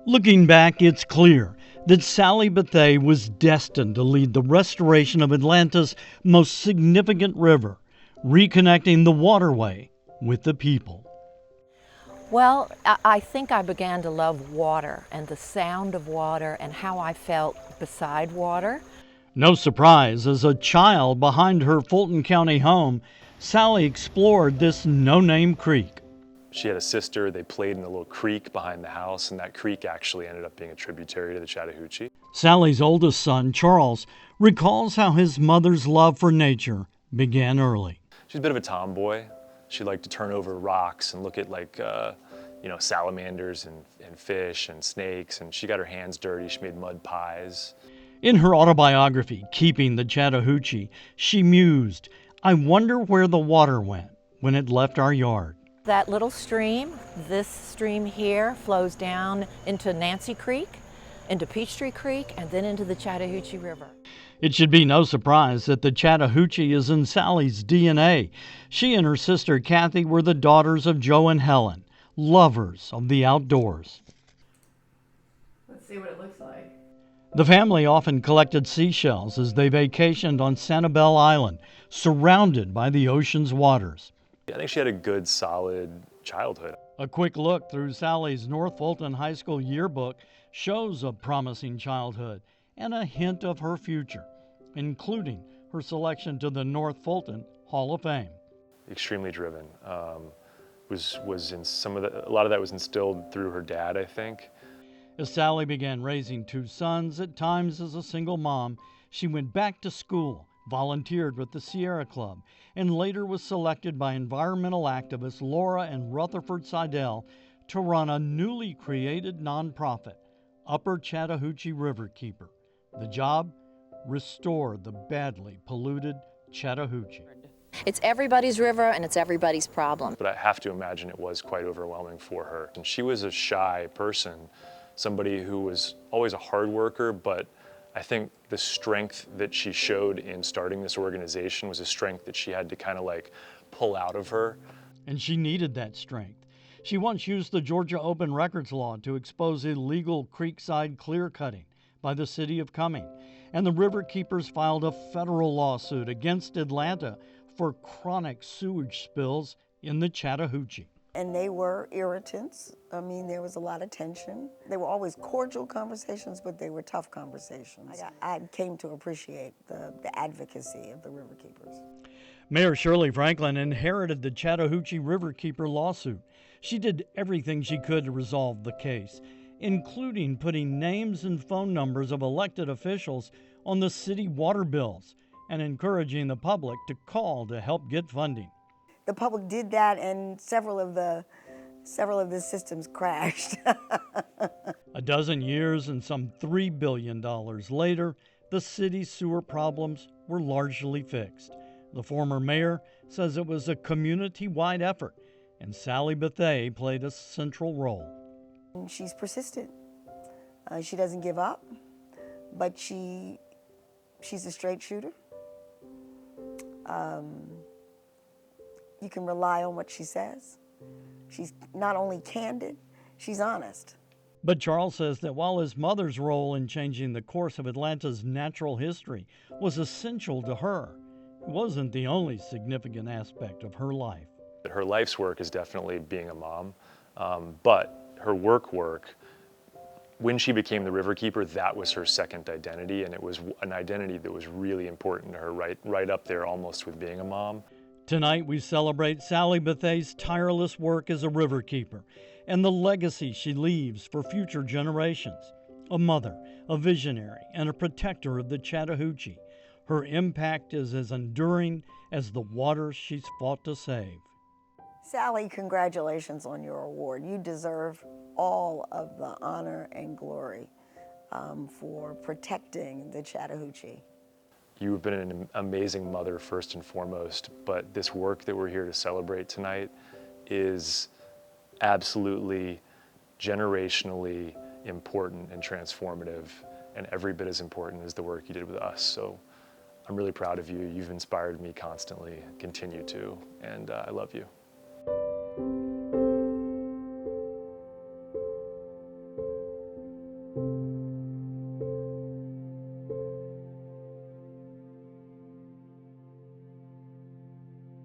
Looking back, it's clear that Sally Bethea was destined to lead the restoration of Atlanta's most significant river, reconnecting the waterway with the people. Well, I think I began to love water and the sound of water and how I felt beside water. No surprise, as a child behind her Fulton County home, Sally explored this no-name creek. She had a sister. They played in a little creek behind the house, and that creek actually ended up being a tributary to the Chattahoochee. Sally's oldest son, Charles, recalls how his mother's love for nature began early. She's a bit of a tomboy. She liked to turn over rocks and look at salamanders and fish and snakes, and she got her hands dirty. She made mud pies. In her autobiography, Keeping the Chattahoochee, she mused, "I wonder where the water went when it left our yard." That little stream, this stream here, flows down into Nancy Creek, into Peachtree Creek, and then into the Chattahoochee River. It should be no surprise that the Chattahoochee is in Sally's DNA. She and her sister Kathy were the daughters of Joe and Helen, lovers of the outdoors. Let's see what it looks like. The family often collected seashells as they vacationed on Sanibel Island, surrounded by the ocean's waters. I think she had a good, solid childhood. A quick look through Sally's North Fulton High School yearbook shows a promising childhood and a hint of her future, including her selection to the North Fulton Hall of Fame. Extremely driven. Was in a lot of that was instilled through her dad, I think. As Sally began raising two sons, at times as a single mom, she went back to school, volunteered with the Sierra Club, and later was selected by environmental activists Laura and Rutherford Seidel to run a newly created nonprofit, Upper Chattahoochee Riverkeeper. The job? Restore the badly polluted Chattahoochee. It's everybody's river and it's everybody's problem. But I have to imagine it was quite overwhelming for her. And she was a shy person, somebody who was always a hard worker, but I think the strength that she showed in starting this organization was a strength that she had to kind of like pull out of her. And she needed that strength. She once used the Georgia Open Records law to expose illegal creekside clear cutting by the city of Cumming, and the Riverkeepers filed a federal lawsuit against Atlanta for chronic sewage spills in the Chattahoochee. And they were irritants. I mean, there was a lot of tension. They were always cordial conversations, but they were tough conversations. I came to appreciate the advocacy of the Riverkeepers. Mayor Shirley Franklin inherited the Chattahoochee Riverkeeper lawsuit. She did everything she could to resolve the case, including putting names and phone numbers of elected officials on the city water bills and encouraging the public to call to help get funding. The public did that, and several of the systems crashed. A dozen years and some $3 billion later, the city's sewer problems were largely fixed. The former mayor says it was a community-wide effort, and Sally Bethea played a central role. She's persistent. She doesn't give up, but she's a straight shooter. You can rely on what she says. She's not only candid, she's honest. But Charles says that while his mother's role in changing the course of Atlanta's natural history was essential to her, it wasn't the only significant aspect of her life. Her life's work is definitely being a mom, but her work, when she became the Riverkeeper, that was her second identity, and it was an identity that was really important to her, right up there almost with being a mom. Tonight we celebrate Sally Bethea's tireless work as a riverkeeper and the legacy she leaves for future generations. A mother, a visionary, and a protector of the Chattahoochee. Her impact is as enduring as the waters she's fought to save. Sally, congratulations on your award. You deserve all of the honor and glory for protecting the Chattahoochee. You've been an amazing mother first and foremost, but this work that we're here to celebrate tonight is absolutely generationally important and transformative, and every bit as important as the work you did with us. So I'm really proud of you. You've inspired me constantly, continue to, and I love you.